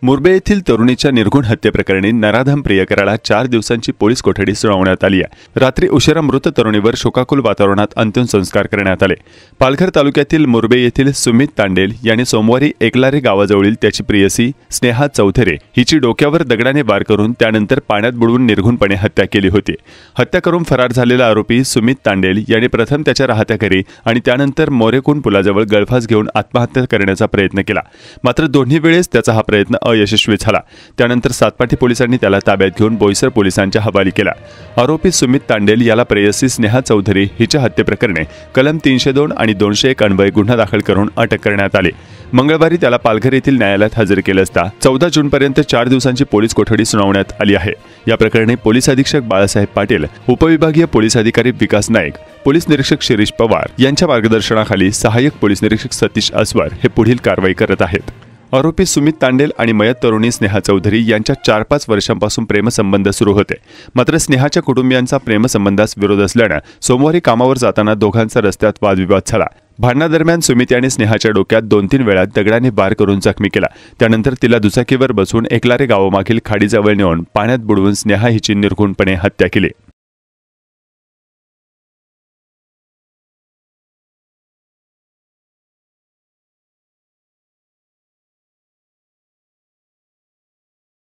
मुरबे येथील तरुणीच्या निर्घुण हत्येप्रकरणी नराधम प्रियकराला 4 दिवसांची पोलीस कोठडी सुनावण्यात आली आहे। रात्री उशिरा मृत तरुणीवर शोकाकुल वातावरणात अंतिम संस्कार करण्यात आले। पालघर तालुक्यातील मुरबे येथील सुमित तांडेल यांनी सोमवारी एकलारे गावाजवळील त्याची प्रियसी स्नेहा चौधरी हिची डोक्यावर दगडाने वार करून त्यानंतर पाण्यात बुडवून निर्घुणपणे हत्या केली होती। हत्या करून फरार झालेला आरोपी सुमित तांडेल यांनी प्रथम त्याच्या राहत्या घरी आणि त्यानंतर मोरेकुंड पुलाजवळ गळफास घेऊन आत्महत्या करण्याचा प्रयत्न केला, मात्र दोन्ही वेळेस त्याचा हा प्रयत्न अयशस्वी झाला। त्यानंतर सातपाटी पोलिसांनी त्याला ताब्यात घेऊन बोईसर पोलिसांच्या हवाली केला। आरोपी सुमित तांडेल याला प्रेयसी स्नेहा चौधरी हिच्या हत्येप्रकरणी कलम 302 आणि 201 अन्वये गुन्हा दाखल करून अटक करण्यात आली। मंगळवारी त्याला पालघर येथील न्यायालयात हजर केले असता 14 जूनपर्यंत 4 दिवसांची पोलीस कोठडी सुनावण्यात आली आहे। या प्रकरणी पोलीस अधीक्षक बाळासाहेब पाटील, उपविभागीय पोलीस अधिकारी विकास नाईक, पोलीस निरीक्षक शिरीष पवार यांच्या मार्गदर्शनाखाली सहाय्यक पोलीस निरीक्षक सतीश अस्वार हे पुढील कारवाई करत आहेत। आरोपी सुमित तांडेल आणि मयत तरुणी स्नेहा चौधरी यांच्या 4-5 वर्षांपासून प्रेमसंबंध सुरू होते, मात्र स्नेहाच्या कुटुंबियांचा प्रेमसंबंधास विरोध असल्याने सोमवारी कामावर जाताना दोघांचा रस्त्यात वादविवाद झाला। भांडणादरम्यान सुमित याने स्नेहाच्या डोक्यात 2-3 वेळा दगडाने वार करून जखमी केला। त्यानंतर तिला दुचाकीवर बसून एकलारे गावामागील खाडीजवळ नेऊन पाण्यात बुडवून स्नेहा हिची निर्घुणपणे हत्या केली।